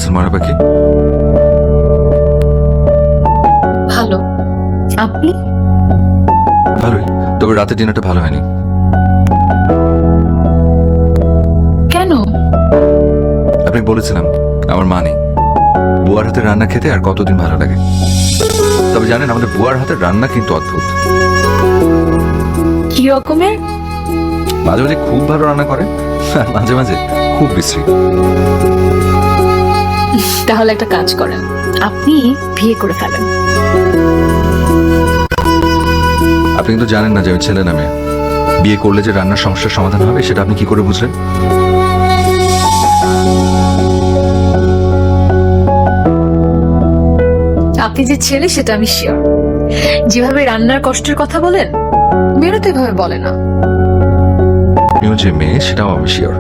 আছেন ময়না পাখি? ভালো। আপনি? ভালোই, তবে রাতের ডিনারটা ভালো হয়নি। কেন? আপনি বলেছিলাম আমার মা নেই, বুয়ার হাতের রান্না খেতে আর কতদিন ভালো লাগে। তবে জানেন, আমাদের বুয়ার হাতের রান্না কিন্তু অদ্ভুত। কি রকমের? মাঝে মাঝে খুব ভালো রান্না করে, আর মাঝে মাঝে খুব বিশ্রী। তাহলে একটা কাজ করেন, আপনি বিয়ে করে ফেলেন। আপনি কিন্তু জানেন না যে আমি ছেলে না মেয়ে। বিয়ে করলে যে রান্নার সমস্যার সমাধান হবে সেটা আপনি কি করে বুঝলেন? আপনি যে ছেলে সেটা আমি শিওর। যেভাবে রান্নার কষ্টের কথা বলেন, মেয়েরা তো এভাবে বলে না। আপনিও যে মেয়ে সেটাও আমি শিওর।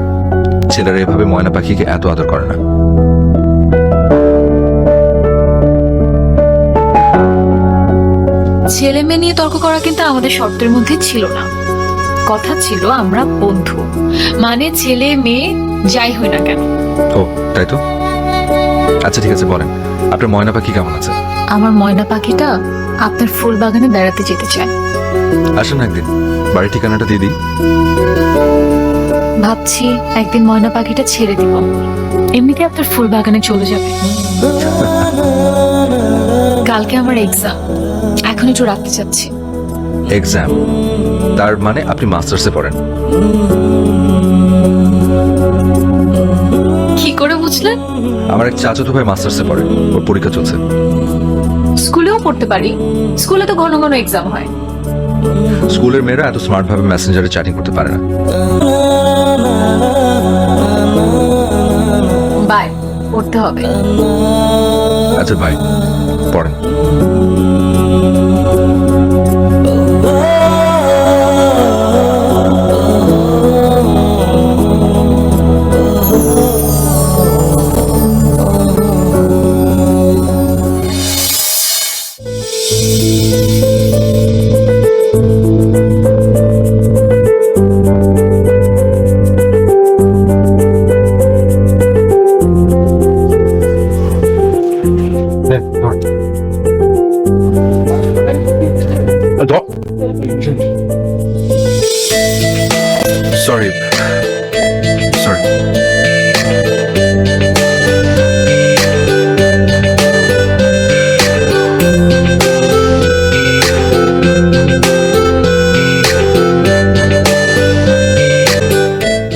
ছেলেরা এভাবে ময়না পাখিকে এত আদর করে না। ছেলে মেয়ে নিয়ে তর্ক করা কিন্তু আমাদের শর্তের মধ্যে ছিল না। কথা ছিল আমরা বন্ধু, মানে ছেলে মেয়ে যাই হই না কেন। ও তাই তো। আচ্ছা ঠিক আছে, বলেন আপনার ময়না পাখি কেমন আছে? আমার ময়না পাখিটা আপনার ফুল বাগানে বেড়াতে যেতে চায়। আসেন একদিন, বাড়ির ঠিকানাটা দিয়ে দিই। ভাবছি একদিন ময়না পাখিটা ছেড়ে দিব, এমনিতে আপনার ফুল বাগানে চলে যাবে। কালকে আমার এক্সাম, এখন একটু রাখতে চাচ্ছি। এক্সাম? তার মানে আপনি মাস্টার্সে পড়েন? কি করে বুঝলেন? আমার এক চাচাতো ভাই মাস্টার্সে পড়ে, ওর পরীক্ষা চলছে। স্কুলেও পড়তে পারি, স্কুলে তো ঘন ঘন এক্সাম হয়। স্কুলের মেয়েরা এত স্মার্ট ভাবে মেসেঞ্জারে চ্যাটিং করতে পারে না। বাই, পড়তে হবে। আচ্ছা ভাই, পড়েন। Sorry sorry.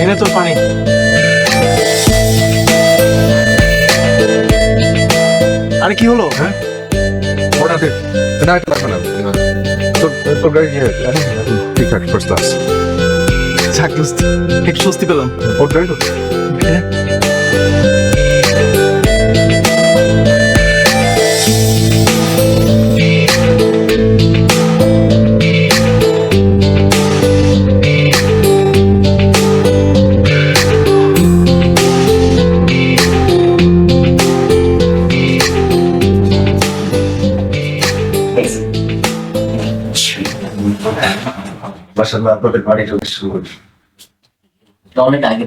এনে তোর পানি। আরে কি হলো? হ্যাঁ ওটাতে না, এটা লাগবে না। তোর তোর গাড়ি ঠিকঠাক ফার্স্ট ক্লাস। যাক দোস্ত, একটু স্বস্তি পেলাম। ওর গাড়ি তো মাশাআল্লাহ, আপনাদের বাড়ি ঢুকে শুরু করি। অনেক আগে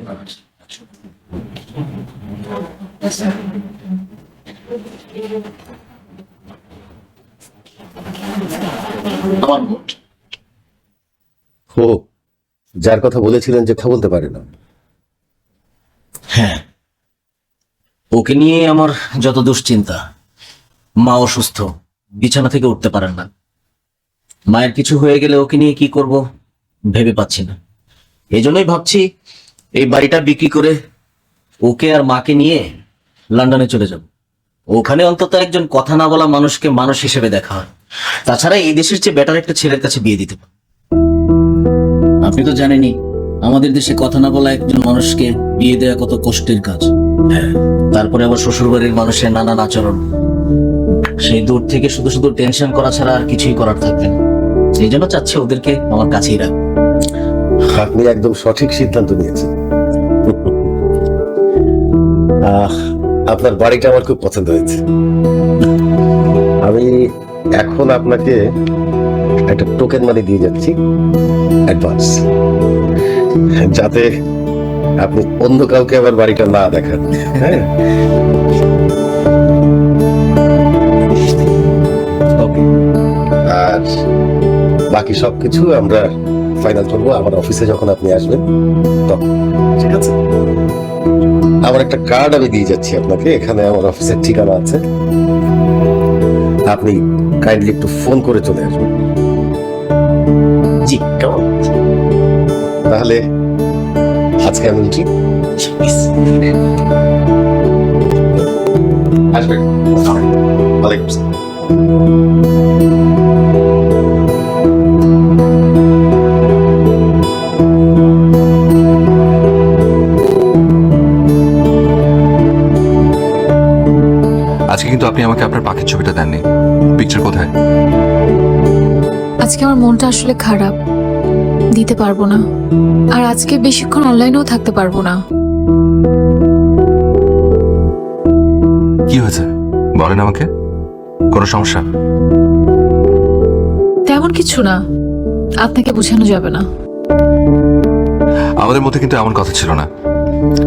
আমার ভোট। ও, যার কথা বলেছিলেন যে কথা বলতে পারে না। হ্যাঁ, ওকে নিয়ে আমার যত দুশ্চিন্তা। মা অসুস্থ, বিছানা থেকে উঠতে পারেন না। মায়ের কিছু হয়ে গেলে ওকে নিয়ে কি করব ভেবে পাচ্ছি না। এই জন্যই ভাবছি এই বাড়িটা বিক্রি করে ওকে আর মাকে নিয়ে লন্ডনে চলে যাব। ওখানে অন্তত একজন কথা না বলা মানুষকে মানুষ হিসেবে দেখা হয়। তাছাড়া এই দেশের চেয়ে বেটার একটা ছেলের কাছে বিয়ে দিতে পারে। আপনি তো জানেনই আমাদের দেশে কথা না বলা একজন মানুষকে বিয়ে দেওয়া কত কষ্টের কাজ। হ্যাঁ, তারপরে আবার শ্বশুর বাড়ির মানুষের নানান আচরণ, সেই দূর থেকে শুধু শুধু টেনশন করা ছাড়া আর কিছুই করার থাকবে না। সেই জন্য চাচ্ছি ওদেরকে আমার কাছেই রাখ। আপনি একদম সঠিক সিদ্ধান্ত নিয়েছেন। আপনার বাড়িটা আমার খুব পছন্দ হয়েছে। আমি এখন আপনাকে একটা টোকেন মানি দিয়ে যাচ্ছি অ্যাডভান্স, যাতে আপনি অন্য কাউকে আবার বাড়িটা না দেখান। হ্যাঁ, ওকে। আর বাকি সবকিছু আমরা ফাইনাল করবো আমার অফিসে যখন আপনি আসবেন তখন। ঠিক আছে? আমার একটা কার্ড আমি দিয়ে যাচ্ছি আপনাকে, এখানে আমার অফিসের ঠিকানা আছে, আপনি কাইন্ডলি একটু ফোন করে চলে আসবেন। জি। কেমন? তাহলে আজকে আমি উঠি। আসবেন। ওয়ালাইকুম আসসালাম। আজকে কিন্তু আপনি আমাকে আপনার পাখির ছবিটা দেননি। পিকচার কোথায়? আজকে আমার মনটা আসলে খারাপ, দিতে পারবো না। আর আজকে বেশিক্ষণ অনলাইনেও থাকতে পারবো না। কি হয়েছে বলেন আমাকে, কোনো সমস্যা? তেমন কিছু না, আপনাকে বোঝানো যাবে না। আমাদের মধ্যে কিন্তু এমন কথা ছিল না।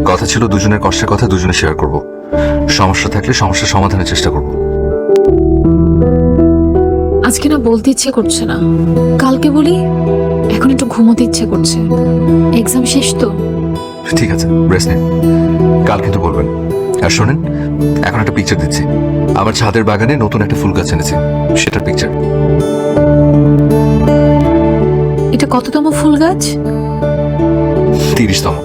কথা ছিল দুজনের কষ্টের কথা দুজনে শেয়ার করব, সমস্যা থাকলে সমস্যার সমাধানের চেষ্টা করব। আজকে না বলতে ইচ্ছে করছে না, কালকে বলি। এখন একটু ঘুমোতে ইচ্ছে করছে, এক্সাম শেষ তো। ঠিক আছে, রেস্ট নিন, কাল কিন্তু বলবেন। আর শোনেন, এখন একটা পিকচার দিচ্ছি। আমার ছাদের বাগানে নতুন একটা ফুল গাছ এনেছি, সেটার পিকচার। এটা কততম ফুল গাছ? 30তম।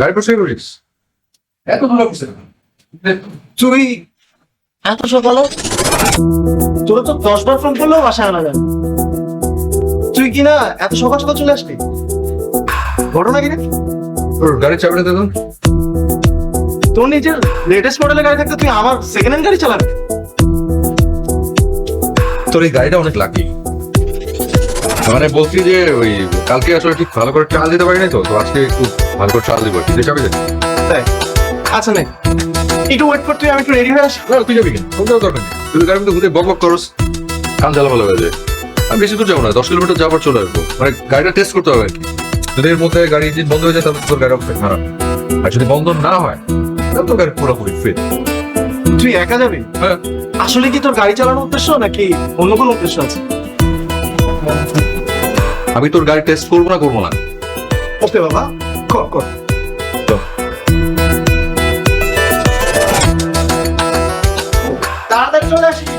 গাড়ি পৌঁছে করিস এত দূর অফিসে? তুই এত সকালে? তোরা তো 10 বার ফোন করলেও বাসায় আনা যায়। তুই কি না এত সকাল সকাল চলে আসবি? ঘটনা কি রে? তোর গাড়ির চাবিটা দে তো। তোর নিজের লেটেস্ট মডেলের গাড়ি থাকতে তুই আমার সেকেন্ড হ্যান্ড গাড়ি চালাবি? তোর এই গাড়িটা অনেক লাকি। মানে বলছি যে ওই কালকে আসলে ঠিক ভালো করে চাল দিতে পারিনি, তো আজকে একটু ভালো করে চাল দিব। তুই চাবি দে। তাই? আচ্ছা নে, একটু ওয়েট কর, তুই আমি একটু রেডি হয়ে আসি। না তুই যাবি কেন? তোর যাওয়ার দরকার নেই। তুই গাড়ির মধ্যে ঘুরে বক বক করস, কান জ্বালা ভালো হয়ে যায়। আমি বেশি দূর যাবো না, 10 কিলোমিটার যাবার চলে আসবো। মানে গাড়িটা টেস্ট করতে হবে আর কি। যদি এর মধ্যে গাড়ি ইঞ্জিন বন্ধ হয়ে যায় তাহলে তোর গাড়ি অবশ্যই খারাপ। আর যদি বন্ধ না হয় তাহলে তোর গাড়ি পুরোপুরি ফিট। তুই একা যাবি? হ্যাঁ। আসলে কি তোর গাড়ি চালানোর উদ্দেশ্য নাকি অন্য কোনো উদ্দেশ্য আছে? আমি তোর গাড়ি টেস্ট করবো না? ওকে বাবা, কর কর। তাড়াতাড়ি চলে আসিস।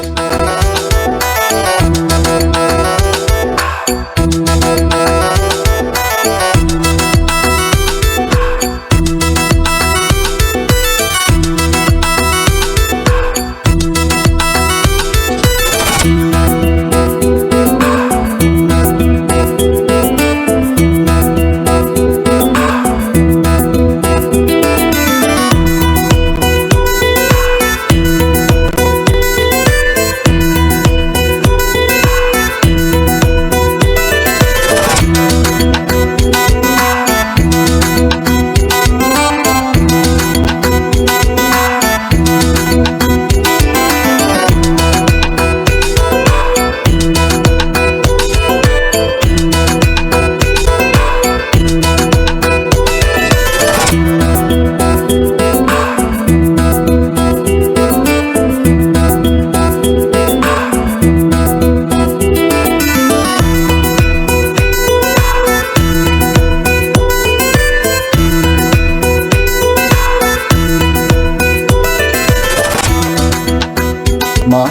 মা,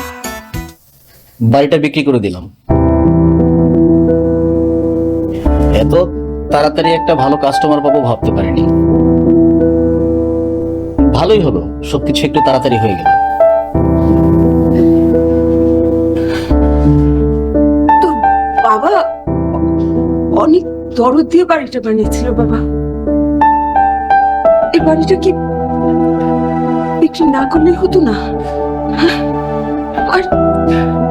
বাড়িটা বিক্রি করে দিলাম। এত তাড়াতাড়ি একটা ভালো কাস্টমার পাবো ভাবতে পারিনি। ভালোই হলো, সবকিছু একটু তাড়াতাড়ি হয়ে গেল। তো বাবা অনেক দরদ দিয়ে বাড়িটা বানিয়েছিল বাবা। এই বাড়িটা কি বিক্রি না করলে হতো না? হ্যাঁ? আর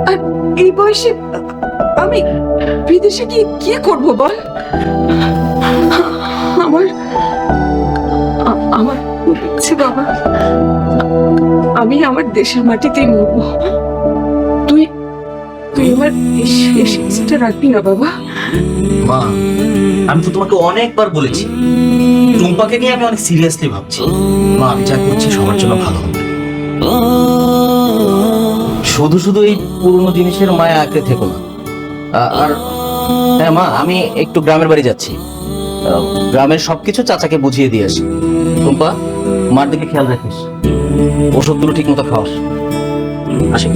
আর এই বয়সে আমি বিদেশে গিয়ে কি করবো বল? বাবা, আমি আমার দেশের মাটিতেই মরবো। তুই তুই আমার শেষটা রাখবি না বাবা। মা, আমি তো তোমাকে অনেকবার বলেছি টুম্পাকে নিয়ে আমি অনেক সিরিয়াসলি ভাবছি। মা, আমি যা করছি সবার জন্য ভালো হবে। শুধু শুধু এই পুরনো জিনিসের মায়া আঁকড়ে থেকো না। আর হ্যাঁ মা, আমি একটু গ্রামের বাড়ি যাচ্ছি। গ্রামের সবকিছু চাচাকে বুঝিয়ে দিয়ে আসি। টুম্পা, মার দিকে খেয়াল রাখিস, ওষুধগুলো ঠিক মতো খাওয়াস। আসি।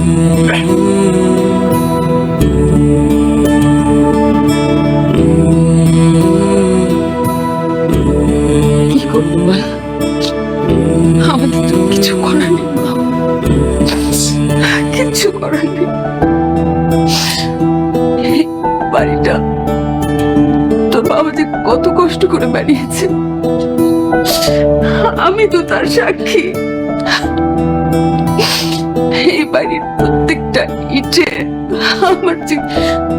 কি করবো বল, আমাদের তো কিছু করার নেই মা। কিচ্ছু করার নেই। এই বাড়িটা তোর বাবা যে কত কষ্ট করে বানিয়েছে, আমি তো তার সাক্ষী। এই বাড়ির প্রত্যেকটা ইটে আমার যে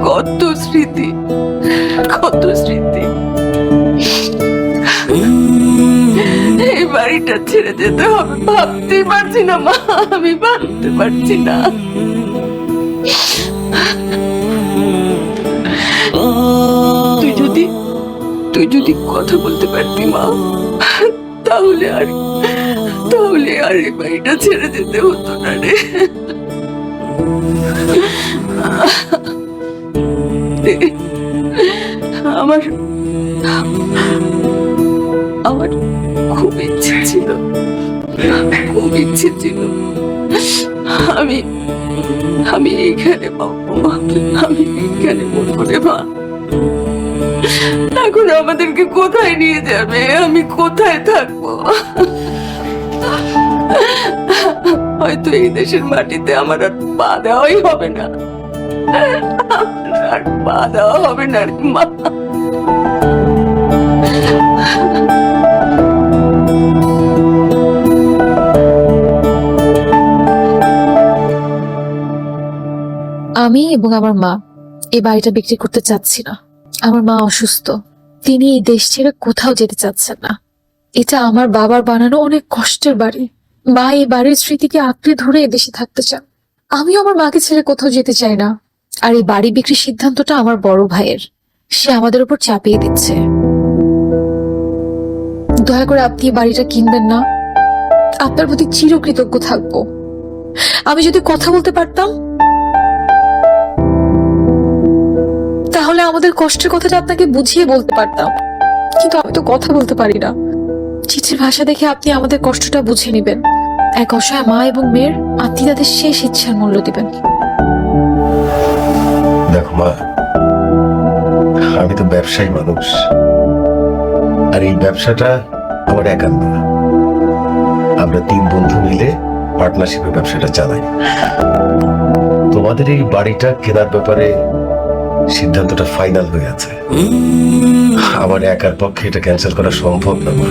কত স্মৃতি, কত স্মৃতি। এই বাড়িটা ছেড়ে যেতে হবে ভাবতেই পারছি না মা, আমি ভাবতে পারছি না। তুই যদি কথা বলতে পারতি মা, তাহলে আর এই বাড়িটা ছেড়ে যেতে হতো না রে। আমার আমার খুব ইচ্ছে ছিল, খুব ইচ্ছে ছিল আমি এইখানে পাবো মা, আমি এইখানে বলবো রে মা। এখন আমাদেরকে কোথায় নিয়ে যাবে, আমি কোথায় থাকবো? হয়তো এই দেশের মাটিতে আমার আর পা দেওয়াই হবে না, আর পা দেওয়া হবে না রে মা। আমি এবং আমার মা এই বাড়িটা বিক্রি করতে চাচ্ছি না। আমার মা অসুস্থ, তিনি এই দেশ ছেড়ে কোথাও যেতে চাচ্ছেন না। এটা আমার বাবার বানানো অনেক কষ্টের বাড়ি। মা এই বাড়ির স্মৃতিকে আঁকড়ে ধরে এদেশে থাকতে চান। আমিও আমার মাকে ছেড়ে কোথাও যেতে চাই না। আর এই বাড়ি বিক্রির সিদ্ধান্তটা আমার বড় ভাইয়ের, সে আমাদের উপর চাপিয়ে দিচ্ছে। দয়া করে আপনি এই বাড়িটা কিনবেন না, আপনার প্রতি চিরকৃতজ্ঞ থাকবো। আমি যদি কথা বলতে পারতাম তাহলে আমাদের কষ্টের কথাটা আপনাকে বুঝিয়ে বলতে পারতাম, কিন্তু আমি তো কথা বলতে পারি না। চিঠির ভাষা দেখে আপনি আমাদের কষ্টটা বুঝে নেবেন। এক অসহায় মা এবং মেয়ের আপনি তাদের শেষ ইচ্ছার মূল্য দিবেন। দেখো মা, আমি তো ব্যবসায়ী মানুষ, আর এই ব্যবসাটা আমার একার না। আমরা 3 বন্ধু মিলে পার্টনারশিপে ব্যবসাটা চালাই। তোমাদের এই বাড়িটা কেনার ব্যাপারে সিদ্ধান্তটা ফাইনাল হয়ে আছে। আমার একার পক্ষে এটা ক্যান্সেল করা সম্ভব না মা।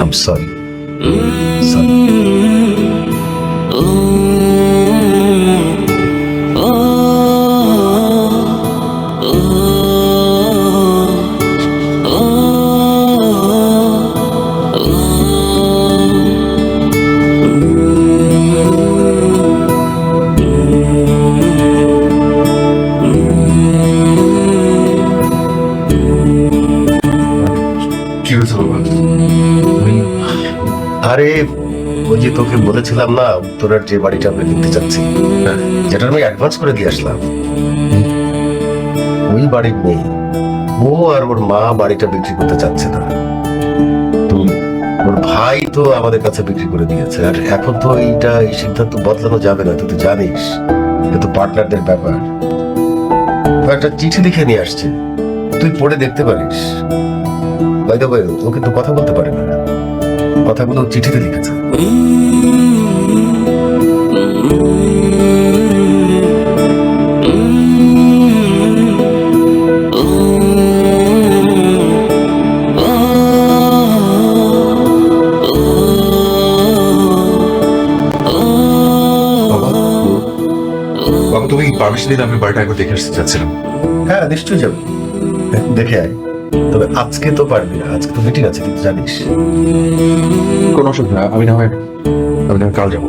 I am sorry. কি হয়েছে বাবা? আরে ওই যে তোকে বলেছিলাম না, উত্তরার যে বাড়িটা আমরা কিনতে চাচ্ছি, যেটা আমি অ্যাডভান্স করে দিয়ে আসলাম, ওই বাড়ির নেই। ও আর ওর মা বাড়িটা বিক্রি করতে চাচ্ছে না। তো ওর ভাই তো আমাদের কাছে বিক্রি করে দিয়েছে, আর এখন তো এই সিদ্ধান্ত বদলানো যাবে না। তুই তো জানিস এটা তো পার্টনারদের ব্যাপার। ও একটা চিঠি লিখে নিয়ে আসছে, তুই পড়ে দেখতে পারিস। বাই দ্য ওয়ে, ও কিন্তু কথা বলতে পারে না, কথাগুলো চিঠিতে লিখেছে। বাবা, তুমি পারমিশন দিলে আমি বাড়িটা একবার দেখে আসতে চাচ্ছিলাম। হ্যাঁ নিশ্চয়ই যাবো, দেখে আয়। তবে আজকে তো পারবি না, আজকে তো মিটিং আছে, তুই তো জানিস। কোনো অসুবিধা না, আমি না হয় কাল যাবো।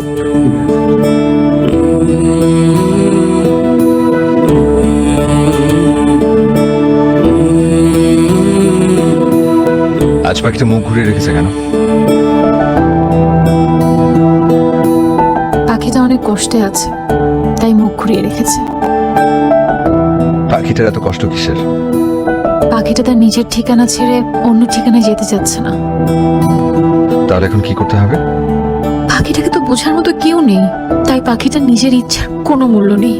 আজ পাখিটা মুখ ঘুরিয়ে রেখেছে কেন? পাখিটা অনেক কষ্টে আছে, তাই মুখ ঘুরিয়ে রেখেছে। পাখিটার এত কষ্ট কিসের? পাখিটা তার নিজের ঠিকানা ছেড়ে অন্য ঠিকানায় যেতে চাচ্ছে না। তাহলে এখন কি করতে হবে? পাখিটাকে তো বোঝার মতো কেউ নেই, তাই পাখিটা নিজের ইচ্ছার কোনো মূল্য নেই।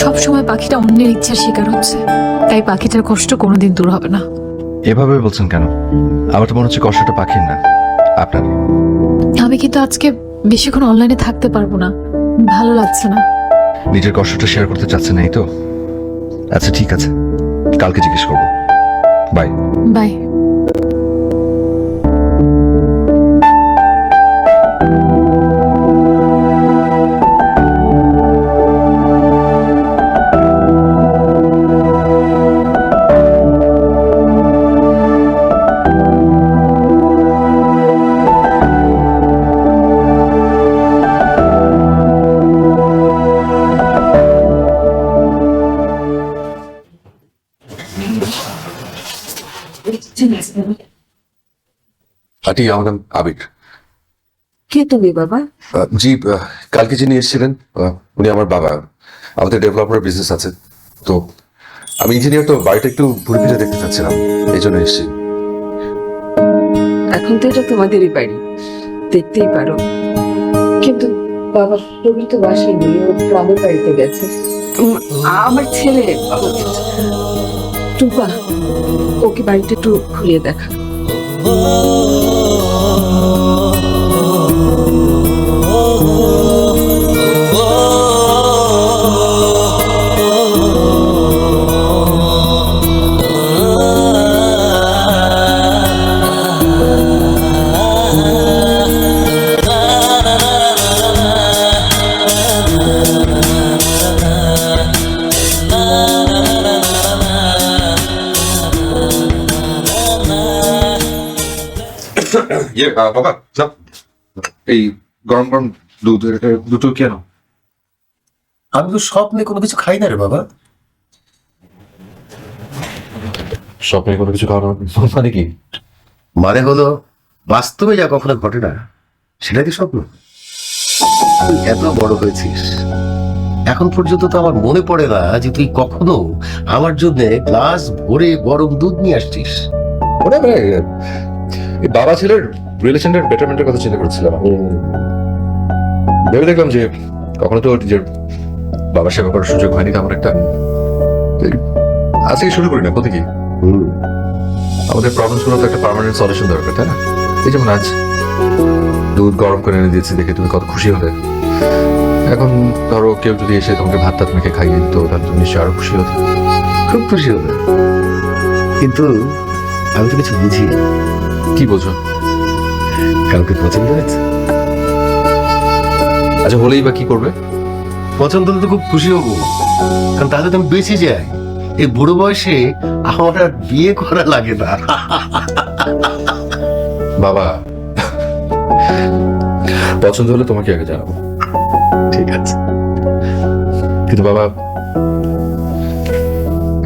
সব সময় পাখিটা অন্যের ইচ্ছার শিকার হচ্ছে, তাই পাখিটার কষ্ট কোনোদিন দূর হবে না। এভাবে বলছেন কেন? আমার তো মনে হচ্ছে কষ্টটা পাখির না, আপনার। আমি কিন্তু আজকে বেশিক্ষণ অনলাইনে থাকতে পারবো না, ভালো লাগছে না। নিজের কষ্টটা শেয়ার করতে চাচ্ছেন এই তো? আচ্ছা ঠিক আছে, কালকে জিজ্ঞেস করবো। বাই। বাই। আটি, আমার নাম আবির। কে তুমি বাবা? জি, কালকে যিনি এসেছিলেন উনি আমার বাবা। আমাদের ডেভেলপার বিজনেস আছে, তো আমি ইঞ্জিনিয়ার, তো বাড়িটা একটু ঘুরে ফিরে দেখতে চাচ্ছিলাম, এই জন্য এসেছি। এখন তো এটা তোমাদেরই বাড়ি, দেখতেই পারো। কিন্তু বাবা প্রবীর তো বাসায় নেই, ও গ্রামের বাড়িতে গেছে। আমার ছেলে টুপা, ওকে বাড়িটা একটু ঘুরিয়ে দেখা। বাবা না, এই গরম গরম দুধ, দুটো কেন? আমি তো স্বপ্নে কোনো কিছু খাই না রে বাবা। স্বপ্নে কোনো কিছু খাওয়ানো মানে কি? মানে হলো বাস্তবে যা কখনো ঘটে না সেটাই তো স্বপ্ন। তুই এত বড় হয়েছিস, এখন পর্যন্ত তো আমার মনে পড়ে না যে তুই কখনো আমার জন্য গ্লাস ভরে গরম দুধ নিয়ে আসছিস। মনে হয় এই বাবা ছেলের রিলেশনের বেটারমেন্টের কথা চিন্তা করছিলাম। ভেবে দেখলাম যে কখনো তো নিজের বাবার সেবা করার সুযোগ হয়নি, তেমন একটা। আজকে শুরু করি না, কোথায় কি আমাদের প্রবলেম গুলো তো একটা পার্মানেন্ট সলিউশন দরকার, তাই না? এই যেমন আজ দুধ গরম করে এনে দিয়েছি দেখে তুমি কত খুশি হলে। এখন ধরো কেউ যদি এসে তোমাকে ভাত টাত মেখে খাইয়ে দিত, তাহলে তুমি নিশ্চয়ই আরো খুশি হতে। খুব খুশি হবে, কিন্তু আমি তো কিছু বুঝি না। কি বোঝো? কাউকে পছন্দ হয়েছে? আচ্ছা হলেই বা কি করবে? পছন্দ হলে তো খুব খুশি হবো, কারণ তাহলে তো আমি বেঁচে যাই। এই বুড়ো বয়সে আমার আর বিয়ে করা লাগে না। বাবা পছন্দ হলে তোমাকে আগে জানাবো। ঠিক আছে, কিন্তু বাবা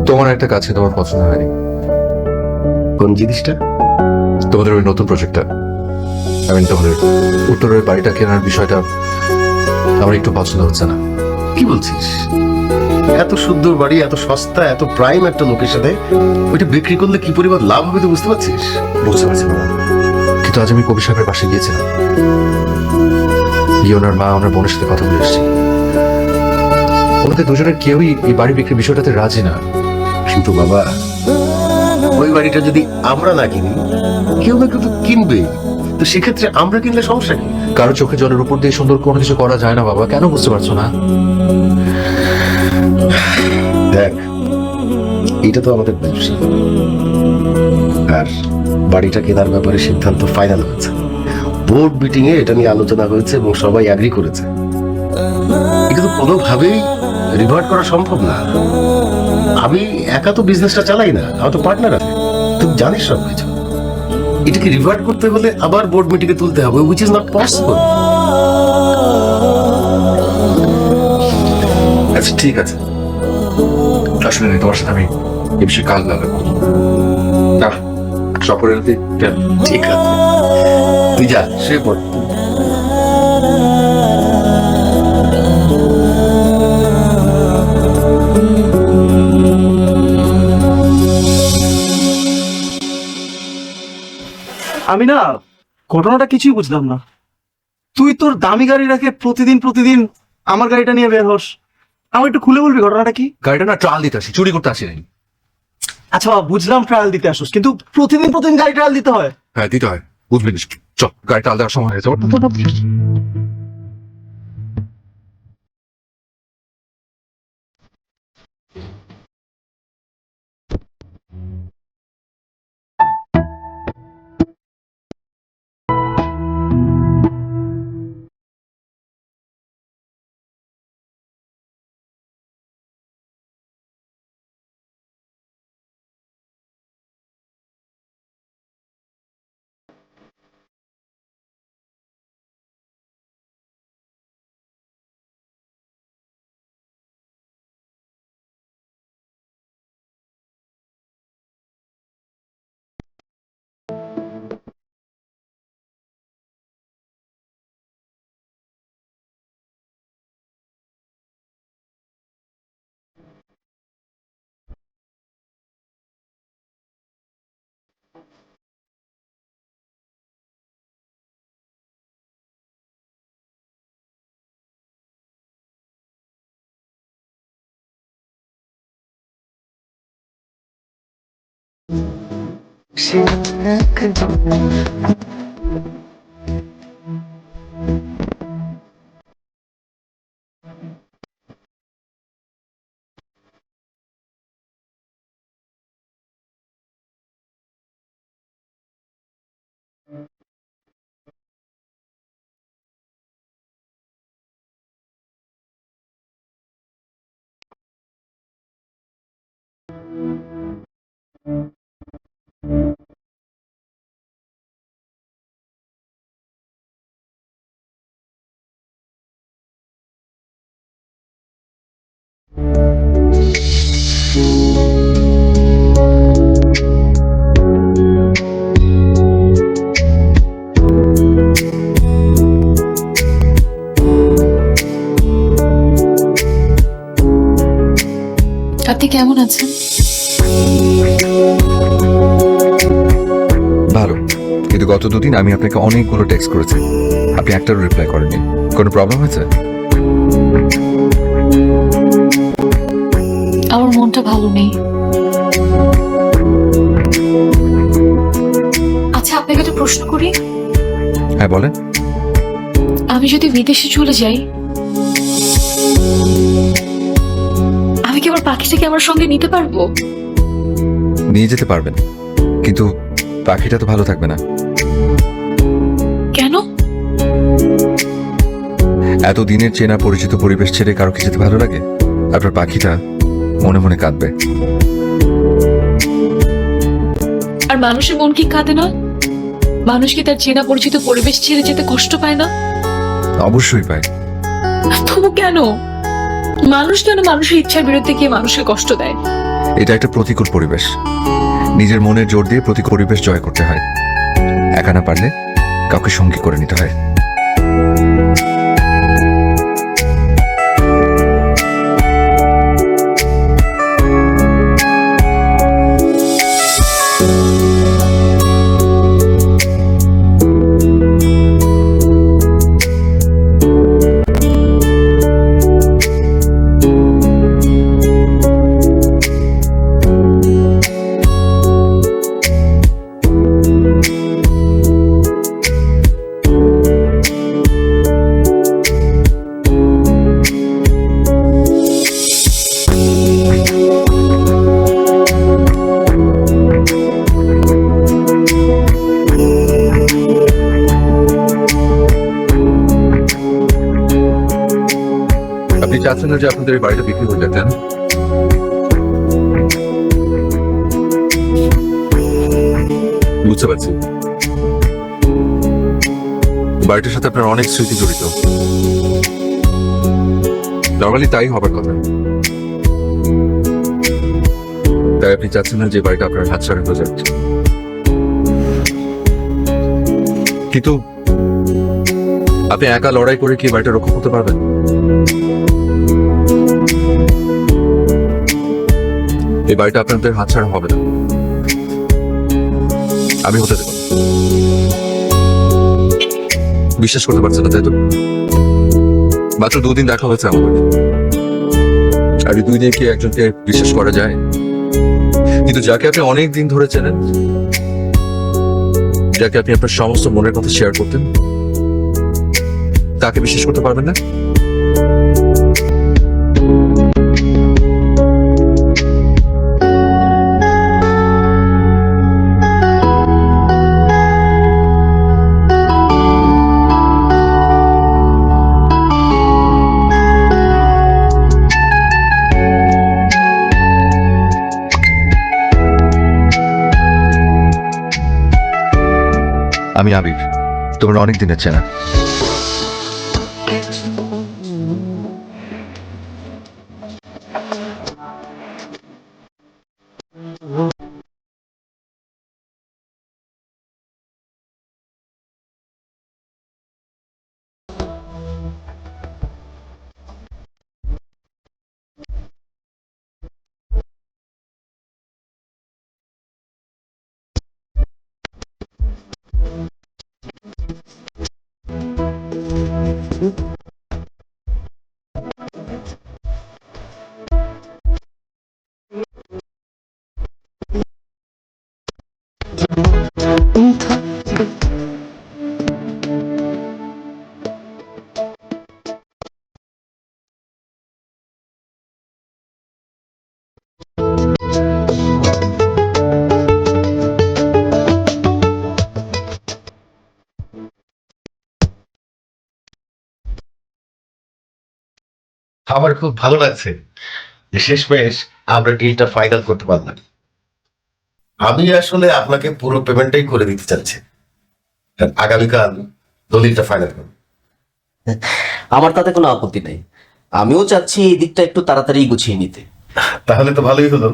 তোমার একটা কাছে তোমার পছন্দ হয়নি। কোন জিনিসটা? তোমাদের ওই নতুন প্রজেক্টটা, তোমাদের উত্তরের বাড়িটা কেনার বিষয়টা আমার একটু পছন্দ হচ্ছে না। কি বলছিস? এত সুন্দর বাড়ি, এত সস্তা, এত প্রাইম একটা লোকেশনে ওইটা বিক্রি করলে কি পরিমাণ লাভ হবে তুই বুঝতে পারছিস? বুঝতে পারছি বাবা, কিন্তু আজ আমি কবি সাহেবের পাশে গিয়েছিলাম, গিয়ে ওনার মা ওনার বোনের সাথে কথা বলে এসেছি। ওনাদের দুজনের কেউই এই বাড়ি বিক্রির বিষয়টাতে রাজি না। কিন্তু বাবা, ওই বাড়িটা যদি আমরা না কিনি, কেউ না কেউ তো কিনবে। তো সেক্ষেত্রে আমরা কিনলে সমস্যা কি? কারো চোখে জলের উপর দিয়ে সুন্দর কোনো কিছু করা যায় না বাবা, কেন বুঝতে পারছো না? দেখ, এটা তো আমাদের ব্যবসা, আর বাড়িটা কেনার ব্যাপারে সিদ্ধান্ত ফাইনাল হয়েছে। বোর্ড মিটিং এ এটা নিয়ে আলোচনা হয়েছে এবং সবাই এগ্রি করেছে। এটা তো কোনোভাবেই রিভার্ট করা সম্ভব না। আমি একা তো বিজনেসটা চালাই না, আমার তো পার্টনার আছে। তুমি জানিস সব কিছু, এটাকে রিভার্ট করতে হলে আবার বোর্ড মিটিংয়ে তুলতে হবে, উইচ ইজ নট পসিবল। আচ্ছা ঠিক আছে, আসলে নেই, তোমার সাথে আমি এই বিষয়ে কাল লাগাবো। সব করে নিতে ঠিক আছে, তুই যা শুয়ে পড়। আমি না ঘটনাটা কিছুই বুঝলাম না। তুই তোর দামি গাড়ি রাখে প্রতিদিন প্রতিদিন আমার গাড়িটা নিয়ে বের হস। আমার একটু খুলে বলবি ঘটনাটা কি? গাড়িটা না ট্রায়াল দিতে আসি, চুরি করতে আসি নাই। আচ্ছা বাবা, বুঝলাম ট্রায়াল দিতে আসোস, কিন্তু প্রতিদিন প্রতিদিন গাড়ি ট্রায়াল দিতে হয়? হ্যাঁ দিতে হয়, বুঝবি না। চল, গাড়িটা আলাদা সময় হয়েছে। আপনি কেমন আছেন? ভালো, কিন্তু গত দুদিন আমি আপনাকে অনেকগুলো টেক্সট করেছি, আপনি একটারও রিপ্লাই করেননি। কোনো প্রবলেম হয়েছে? আমার মনটা ভালো নেই। আচ্ছা, আপনাকে একটা প্রশ্ন করি। হ্যাঁ বলেন। আমি যদি বিদেশে চলে যাই, আমি কি আমার পাখিটাকে আমার সঙ্গে নিতে পারবো? নিয়ে যেতে পারবেন, কিন্তু পাখিটা তো ভালো থাকবে না। কেন? এত দিনের চেনা পরিচিত পরিবেশ ছেড়ে কারো কি যেতে ভালো লাগে? আপনার পাখিটা মনে মনে কাঁদবে। আর মানুষের মন কি কাঁদে না? মানুষ কি তার চেনা পরিচিত পরিবেশ ছেড়ে যেতে কষ্ট পায় না? অবশ্যই পায়। তবু কেন মানুষ মানুষের ইচ্ছার বিরুদ্ধে গিয়ে মানুষকে কষ্ট দেয়? এটা একটা প্রতিকূল পরিবেশ, নিজের মনের জোর দিয়ে প্রতিকূল পরিবেশ জয় করতে হয়। একা না পারলে কাউকে সঙ্গী করে নিতে হয়। আপনি চাচ্ছেন না যে আপনাদের এই বাড়িটা বিক্রি হয়ে যেতেন? বুঝতে পারছি, বাড়িটার সাথে আপনার অনেক স্মৃতি জড়িত। নর্মালি তাই হবার কথা, তাই আপনি চাচ্ছেন না যে বাড়িটা আপনার হাতছাড়া হয়ে যাচ্ছে। কিন্তু আপনি একা লড়াই করে কি বাড়িটা রক্ষা করতে পারবেন? এই বাড়িটা আপনাদের হাতছাড়া হবে না, আমি হতে দেব। বিশ্বাস করতে পারছেন না তাই তো? মাত্র 2 দিন দেখা হয়েছে আমাদের, আর এই 2 দিনে কি একজনকে বিশ্বাস করা যায়? কিন্তু যাকে আপনি অনেক দিন ধরে চেনেন, যাকে আপনি আপনার সমস্ত মনের কথা শেয়ার করতেন, তাকে বিশ্বাস করতে পারবেন না? আমি আবির, তোমার অনেক দিনের চেনা। আমার খুব ভালো লাগছে যে শেষমেশ আমরা ডিলটা ফাইনাল করতে পারলাম। আমি আসলে আপনাকে পুরো পেমেন্টটাই করে দিতে চাচ্ছি, আর আগামীকাল দলিলটা ফাইনাল করব। আমার তাতে কোনো আপত্তি নেই, আমিও চাচ্ছি এই দিকটা একটু তাড়াতাড়ি গুছিয়ে নিতে। তাহলে তো ভালোই হলো।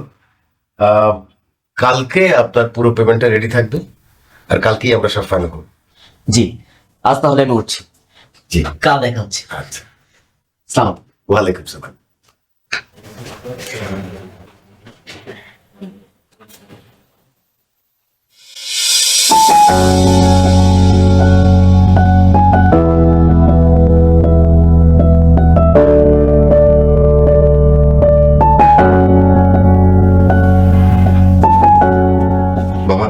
কালকে আপনার পুরো পেমেন্টটা রেডি থাকবে, আর কালকেই আমরা সব ফাইনাল করব। জি, আজ তাহলে আমি উঠছি, জি, কাল দেখা হচ্ছে। আচ্ছা, সালাম। ওয়ালাইকুম সালাম। বাবা,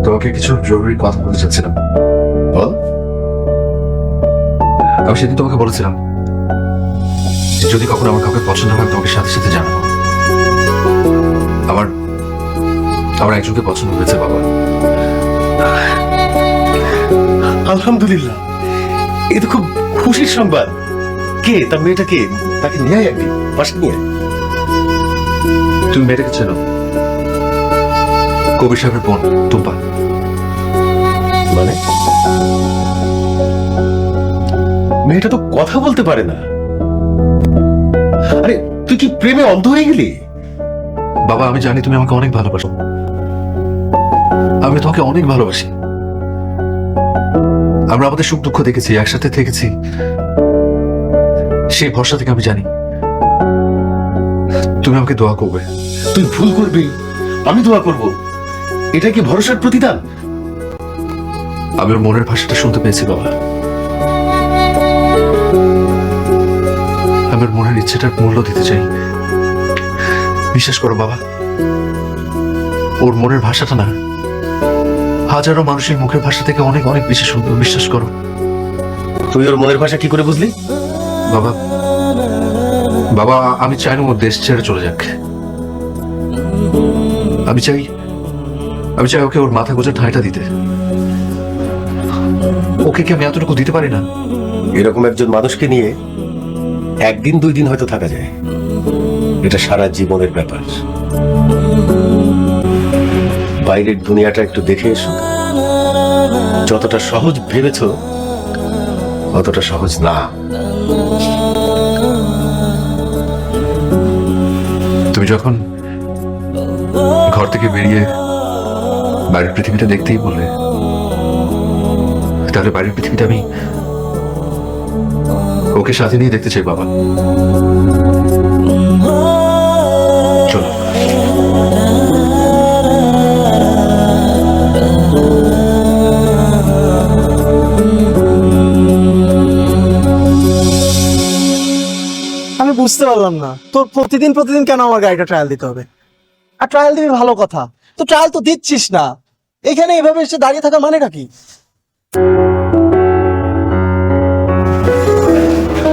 তোমাকে কিছু জরুরি কথা বলতে চাচ্ছিলাম। বল। আমি সেদিন তোমাকে বলেছিলাম যে যদি কখনো আমার কাউকে পছন্দ হয় তোমাকে সাথে সাথে জানাবো। আমার আমার একজনকে পছন্দ হয়েছে বাবা। আলহামদুলিল্লাহ, এ তো খুব খুশির সংবাদ। কে তার মেয়েটা? কে? তাকে নিয়ে আয় একদিন, পাশে নিয়ে আয়। তুমি মেয়েটাকে চেনো? কবির সাহেবের বোন টুম্পা। মানে মেয়েটা তো কথা বলতে পারে না। আরে তুই কি প্রেমে অন্ধ হয়ে গেলি? বাবা, আমি জানি তুমি আমাকে অনেক ভালোবাসো, আমি তোমাকে অনেক ভালোবাসি। আমরা আমাদের সুখ দুঃখ দেখেছি, একসাথে থেকেছি, সেই ভরসা থেকে আমি জানি তুমি আমাকে দোয়া করবে। তুই ভুল করবি, আমি দোয়া করব। এটা কি ভরসার প্রতিদান? আমি ওর মনের ভাষাটা শুনতে পেয়েছি বাবা। আমি ওর মনের ইচ্ছেটার মূল্য দিতে চাই। বিশ্বাস করো বাবা, ওর মনের ভাষাটা না হাজারো মানুষের মুখের ভাষা থেকে অনেক অনেক বেশি সুন্দর। বিশ্বাস করো। তুই ওর মনের ভাষা কি করে বুঝলি? বাবা, বাবা, আমি চাই না ও দেশ ছেড়ে চলে যাক। আমি চাই ওকে ওর মাথা গোজার ঠাঁইটা দিতে। ওকে কি আমি এতটুকু দিতে পারি না? এরকম একজন মানুষকে নিয়ে একদিন 2 দিন হয়তো থাকা যায়, এটা সারা জীবনের ব্যাপার। বাইরের দুনিয়াটা একটু দেখে এসো। যতটা সহজ ভেবেছো অতটা সহজ না। তুমি যখন ঘর থেকে বেরিয়ে বাইরের পৃথিবীটা দেখতেই বললে, তাহলে বাইরের পৃথিবীটা আমি ওকে সাথে নিয়ে দেখতে চাই বাবা। চলো। আমি বুঝতে পারলাম না তোর প্রতিদিন প্রতিদিন কেন আমার গাড়িটা ট্রায়াল দিতে হবে। আর ট্রায়াল দিবি ভালো কথা, তো ট্রায়াল তো দিচ্ছিস না, এখানে এভাবে এসে দাঁড়িয়ে থাকা মানেটা কি?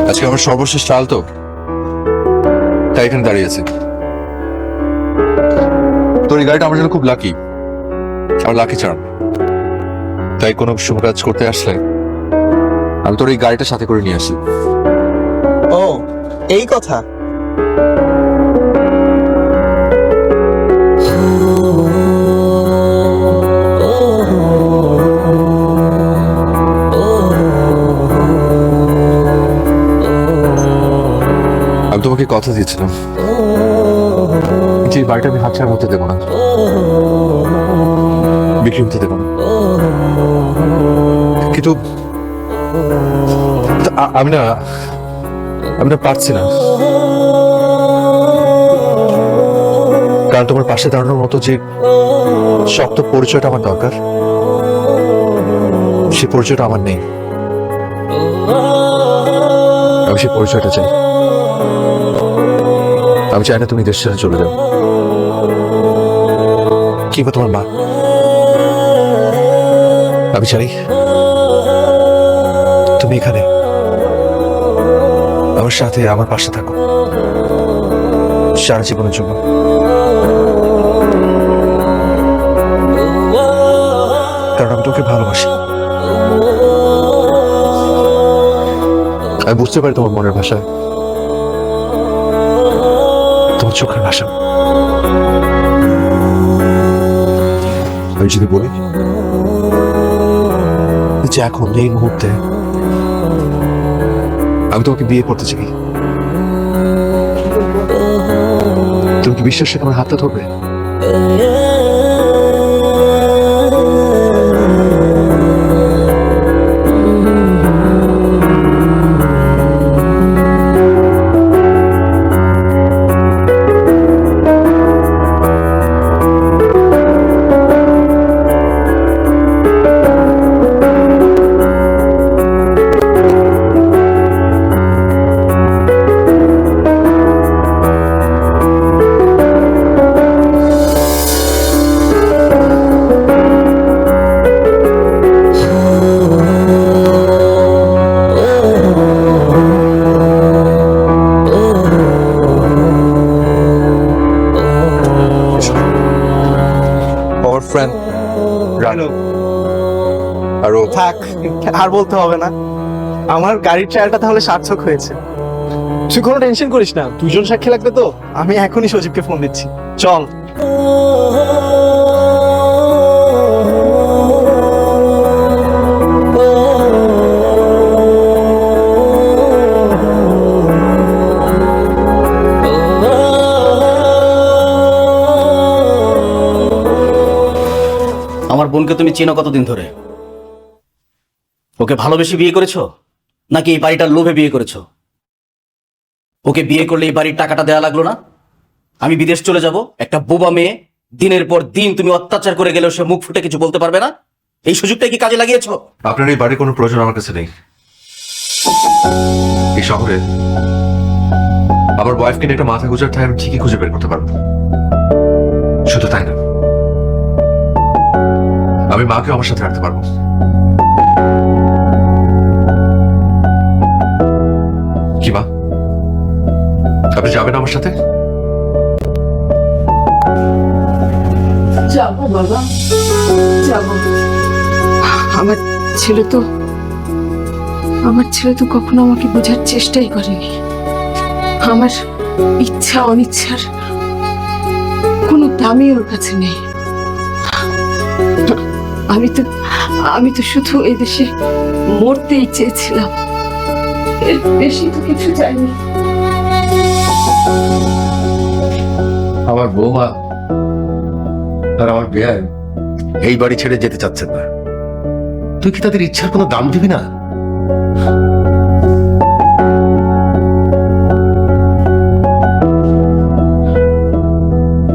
আজকে আমার সর্বশেষ ট্রায়াল তো, তাই এখানে দাঁড়িয়ে আছি। তোর এই গাড়িটা আমার জন্য খুব লাকি, আমার লাকি চার্ম। তাই কোনো শুভ কাজ করতে আসলে আমি তোর এই গাড়িটা সাথে করে নিয়ে আসি। ও এই কথা। আমি তোমাকে কথা দিয়েছিলাম যে এই বাড়িটা আমি হাতছাড়া হতে দেবো না, বিক্রি হতে দেবো না। কিন্তু আমি না পারছি না, কারণ তোমার পাশে দাঁড়ানোর মতো যে শক্ত পরিচয়টা আমার দরকার, সে পরিচয়টা আমার নেই। আমি সেই পরিচয়টা চাই। আমি চাই না তুমি দেশ ছেড়ে চলে যাও, কিংবা তোমার মা। আমি চাই তুমি এখানে আমার সাথে, আমার পাশে থাকো সারা জীবনের জন্য। কারণ আমি তোকে ভালোবাসি। আমি বুঝতে পারি তোমার মনের ভাষা, তোমার চোখের ভাষা। আমি যদি বলি যে এখন এই মুহূর্তে আমি তোমাকে বিয়ে করতে চাই, তুমি কি বিশ্বাসে আমার হাতটা ধরবে? Our friend Rano. আর ও থাক, আর বলতে হবে না। আমার গাড়ির ট্রায়ালটা তাহলে সার্থক হয়েছে। তুই কোনো টেনশন করিস না, দুজন সাক্ষী লাগবে তো। আমি এখনই সজীবকে ফোন দিচ্ছি, চল। আমার বোনকে তুমি চেনো কতদিন ধরে? ওকে ভালোবেসে বিয়ে করেছো নাকি এই বাড়িটার লোভে বিয়ে করেছো? ওকে বিয়ে করলে এই বাড়ির টাকাটা দেওয়া লাগলো না? আমি বিদেশ চলে যাব, একটা বোবা মেয়ে, দিনের পর দিন তুমি অত্যাচার করে গেলেও সে মুখ ফুটে কিছু বলতে পারবে না। এই সুযোগটা কি কাজে লাগিয়েছো? আপনার এই বাড়ির কোনো প্রয়োজন আমার কাছে নেই। এই শহরে আমার ওয়াইফকে নিয়ে একটা মাথা গুজার ঠাই আমি ঠিকই খুঁজে বের করতে পারবো। শুধু তাই না, আমি মাকে আমার সাথে রাখতে পারবো। কি মা, আপনি যাবেন আমার সাথে? যাবো বাবা, যাবো। আমার ছেলে তো কখনো আমাকে বোঝার চেষ্টাই করেনি। আমার ইচ্ছা অনিচ্ছার কোনো দামই ওর কাছে নেই। আমি তো শুধু এই দেশে মরতেই চেয়েছিলাম, এর বেশি তো কিছু চাইনি। আমার বৌমা আর আমার বেয়াই এই বাড়ি ছেড়ে যেতে চাচ্ছেন না। তুই কি তাদের ইচ্ছার কোনো দাম দিবি না?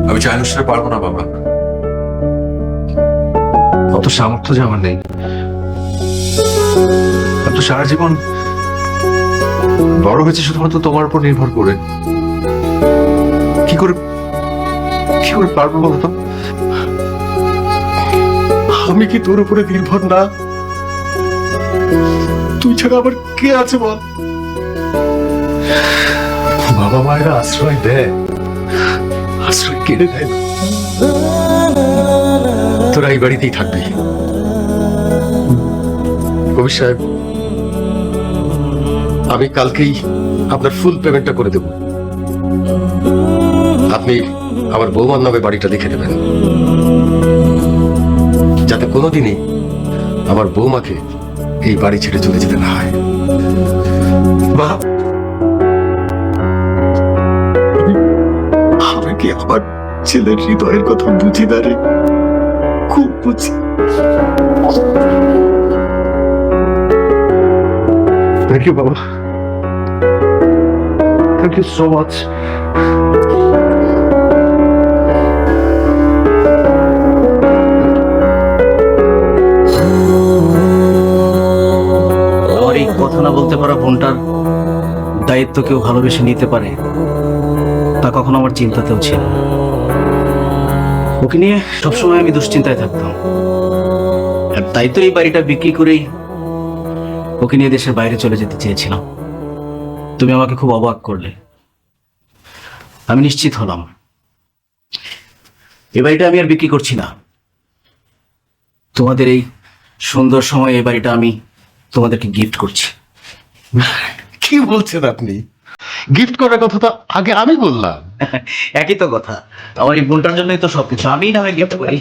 আমি চাইলে সেটা পারবো না বাবা, অত সামর্থ্য যে আমার নেই। আমি তো সারা জীবন বড় হয়েছে শুধুমাত্র তোমার উপর নির্ভর করে। কি করে পারবো বলো তো? আমি কি তোর উপরে নির্ভর না? তুই ছাড়া আবার কে আছে বল? বাবা মায়েরা আশ্রয় দেয়, আশ্রয় কেড়ে দেয় না। তোরা এই বাড়িতেই থাকবি। কবির সাহেব, আমি কালকেই আপনার ফুল পেমেন্টটা করে দেব। আপনি আমার বৌমার নামে বাড়িটা লিখে দেবেন, যাতে কোনোদিনই আমার বৌমাকে এই বাড়ি ছেড়ে চলে যেতে না হয়। মা, আমি কি আমার ছেলের হৃদয়ের কথা বুঝি না রে? খুব বুঝি। থ্যাংক ইউ বাবা, থ্যাংক ইউ সো মাচ। আমার এই কথা না বলতে পারা বোনটার দায়িত্ব কেউ ভালোবেসে নিতে পারে, তা কখনো আমার চিন্তাতেও ছিল না। ওকে নিয়ে সবসময় আমি দুশ্চিন্তায় থাকতাম, আর তাই তো এই বাড়িটা বিক্রি করেই ওকে নিয়ে দেশের বাইরে চলে যেতে চেয়েছিলাম। তুমি আমাকে খুব অবাক করলে। আমি নিশ্চিত হলাম এই বাড়িটা আমি আর বিক্রি করছি না। তোমাদের এই সুন্দর সময় এই বাড়িটা আমি তোমাদেরকে গিফট করছি। কি বলছেন আপনি? গিফট করার কথা তো আগে আমি বললাম। একই তো কথা, আমার এই বোনটার জন্যই তো সবকিছু। আমি না হয় গিফট করি।